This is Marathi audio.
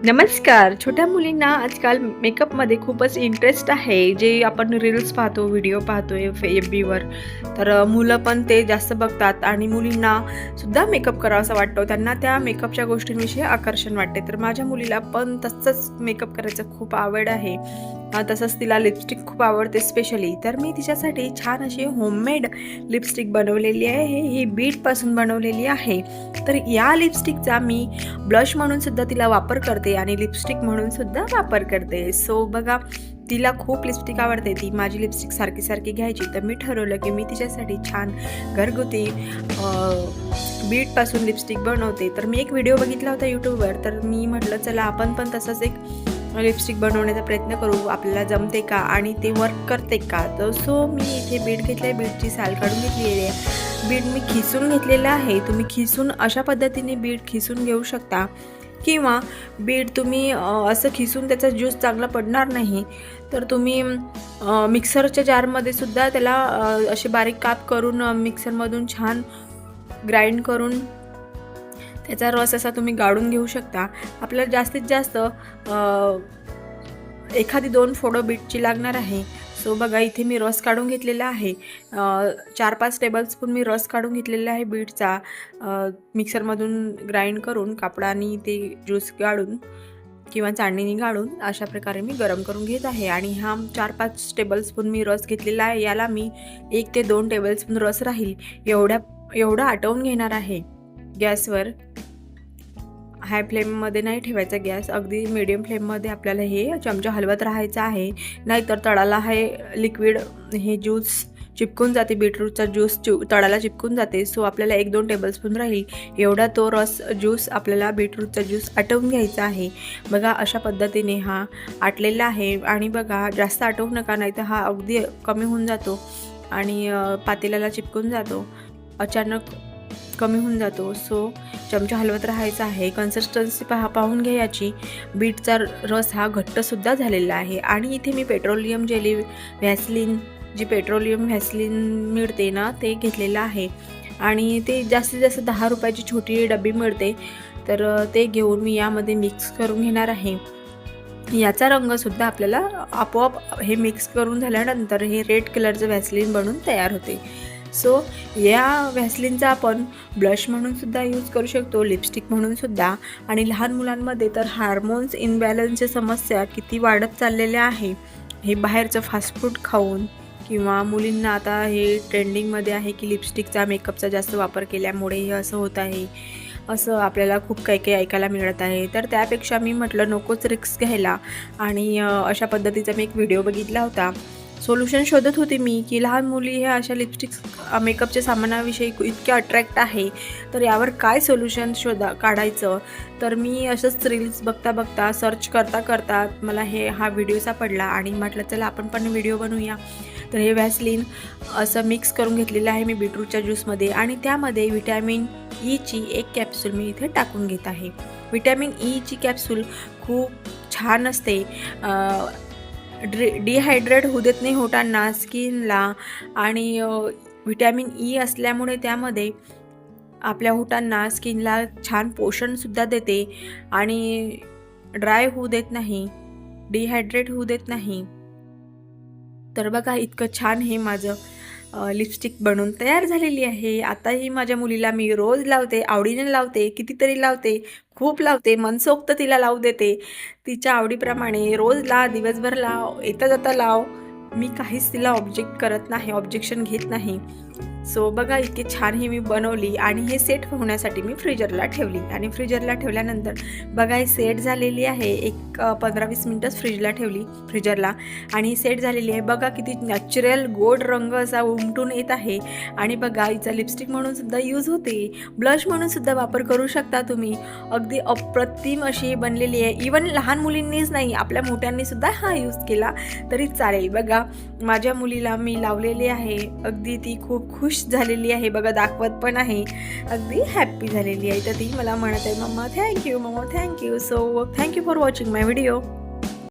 नमस्कार. छोट्या मुलींना आजकाल मेकअपमध्ये खूपच इंटरेस्ट आहे. जे आपण रील्स पाहतो, व्हिडिओ पाहतो FBवर. तर मुलं पण ते जास्त बघतात आणि मुलींना सुद्धा मेकअप करावासा वाटतो. त्यांना त्या मेकअपच्या गोष्टींविषयी आकर्षण वाटते. तर माझ्या मुलीला पण तसंच मेकअप करायचं खूप आवड आहे. तसंच तिला लिपस्टिक खूप आवडते स्पेशली. तर मी तिच्यासाठी छान अशी होममेड लिपस्टिक बनवलेली आहे. ही बीटपासून बनवलेली आहे. तर या लिपस्टिकचा मी ब्लश म्हणून सुद्धा तिला वापर करते आणि लिपस्टिक म्हणून सुद्धा वापर करते. सो बघा, तिला खूप लिपस्टिक आवडते. ती माझी लिपस्टिक सारखी सारखी घ्यायची. तर मी ठरवलं की मी तिच्यासाठी छान घरगुती बीटपासून लिपस्टिक बनवते. तर मी एक व्हिडिओ बघितला होता यूट्यूबवर. तर मी म्हटलं चला आपण पण तसंच एक लिपस्टिक बनवण्याचा प्रयत्न करू. आपल्याला जमते का आणि ते वर्क करते का. तर सो मी इथे बीट घेतलं आहे. बीटची साल काढून घेतलेली आहे. बीट मी खिसून घेतलेलं आहे. तुम्ही खिसून अशा पद्धतीने बीट खिसून घेऊ शकता किंवा बीट तुम्ही असं खिसून त्याचा ज्यूस चांगला पडणार नाही तर तुम्ही मिक्सरच्या जारमध्ये सुद्धा त्याला असे बारीक काप करून मिक्सरमधून छान ग्राइंड करून त्याचा रस असा तुम्ही गाळून घेऊ शकता. आपल्याला जास्तीत जास्त एखादी 2 फोडं बीटची लागणार आहे. सो बघा इथे मी रस काढून घेतलेला आहे. 4-5 टेबलस्पून मी रस काढून घेतलेला आहे बीटचा. मिक्सरमधून ग्राइंड करून कापडाने ते ज्यूस गाळून किंवा चाळणीने गाळून अशा प्रकारे मी गरम करून घेत आहे. आणि हा 4-5 टेबलस्पून मी रस घेतलेला आहे. याला मी 1 ते 2 टेबलस्पून रस राहील एवढा आटवून घेणार आहे. गॅसवर हाय फ्लेममध्ये नाही ठेवायचा गॅस, अगदी मीडियम फ्लेममध्ये आपल्याला हे चमचा हलवत राहायचा आहे. नाहीतर तळाला हे लिक्विड हे ज्यूस चिपकून जाते. बीटरूटचा ज्यूस तळाला चिपकून जाते. सो आपल्याला 1-2 टेबलस्पून राहील एवढा तो रस ज्यूस आपल्याला बीटरूटचा ज्यूस आटवून घ्यायचा आहे. बघा अशा पद्धतीने हा आटलेला आहे. आणि बघा जास्त आटवू नका, नाही तर हा अगदी कमी होऊन जातो आणि पातेल्याला चिपकून जातो, अचानक कमी होऊन जातो. सो चमचा हलवत राहायचा आहे. कन्सिस्टन्सी पाहून घ्या याची. बीटचा रस हा घट्टसुद्धा झालेला आहे. आणि इथे मी पेट्रोलियम जेली व्हॅसलीन, जी पेट्रोलियम व्हॅसलीन मिळते ना, ते घेतलेलं आहे. आणि ते जास्तीत जास्त 10 रुपयाची छोटी डबी मिळते. तर ते घेऊन मी यामध्ये मिक्स करून घेणार आहे. याचा रंगसुद्धा आपल्याला आपोआप हे मिक्स करून झाल्यानंतर हे रेड कलरचं व्हॅसलीन बनून तयार होते. सो या व्हॅसलीनचा आपण ब्लश म्हणून सुद्धा यूज करू शकतो, लिपस्टिक म्हणून सुद्धा. आणि लहान मुलांमध्ये तर हार्मोन्स इनबॅलन्सच्या समस्या किती वाढत चाललेल्या आहे. हे बाहेरचं फास्ट फूड खाऊन किंवा मुलींना आता हे ट्रेंडिंगमध्ये आहे की लिपस्टिकचा मेकअपचा जास्त वापर केल्यामुळे हे असं होत आहे, असं आपल्याला खूप काही काही ऐकायला मिळत आहे. तर त्यापेक्षा मी म्हटलं नकोच रिस्क घ्यायला. आणि अशा पद्धतीचा मी एक व्हिडिओ बघितला होता. सोल्युशन शोधत होते मी की लहान मुली ह्या अशा लिपस्टिक मेकअपच्या सामानाविषयी इतक्या अट्रॅक्ट आहे, तर यावर काय सोल्युशन काढायचं. तर मी असंच रील्स बघता बघता सर्च करता करता मला हा व्हिडिओ सापडला आणि म्हटलं चला आपण पण व्हिडिओ बनवूया. तर हे व्हॅसलीन असं मिक्स करून घेतलेलं आहे मी बीटरूटच्या ज्यूसमध्ये. आणि त्यामध्ये व्हिटॅमिन ईची 1 कॅप्सूल मी इथे टाकून घेत आहे. व्हिटॅमिन ईची कॅप्सूल खूप छान असते. डिहायड्रेट होऊ देत नाही होटांना, स्किनला. आणि व्हिटॅमिन ई असल्यामुळे त्यामध्ये आपल्या होटांना, स्किनला छान पोषणसुद्धा देते आणि ड्राय होऊ देत नाही, डिहायड्रेट होऊ देत नाही. तर बघा इतकं छान हे माझं लिपस्टिक बनवून तयार झालेली आहे. आता ही माझ्या मुलीला मी रोज लावते, आवडीने लावते, कितीतरी लावते, खूप लावते, मनसोक्त तिला लावू देते. तिच्या आवडीप्रमाणे रोज दिवसभर लाव, येता जाता लाव. मी काहीच तिला ऑब्जेक्शन घेत नाही. सो बघा इतकी छान ही मी बनवली आणि हे सेट होण्यासाठी मी फ्रीजरला ठेवली. आणि फ्रीजरला ठेवल्यानंतर बघा हे सेट झालेली आहे. एक 15-20 मिनटच फ्रीजरला. आणि सेट झालेली आहे. बघा किती नॅचरल गोड रंग असा उमटून येत आहे. आणि बघा हिचा लिपस्टिक म्हणून सुद्धा यूज होते, ब्लश म्हणून सुद्धा वापर करू शकता तुम्ही. अगदी अप्रतिम अशी बनलेली आहे. इवन लहान मुलींनीच नाही, आपल्या मोठ्यांनी सुद्धा हा यूज केला तरी चालेल. बघा माझ्या मुलीला मी लावलेली आहे, अगदी ती खूप खुश झालेली आहे. बघा दाखवत पण आहे, अगदी हॅप्पी झालेली आहे. तर ती मला म्हणत आहे मम्मा थँक्यू, मम्मा thank you. So thank you for watching my video.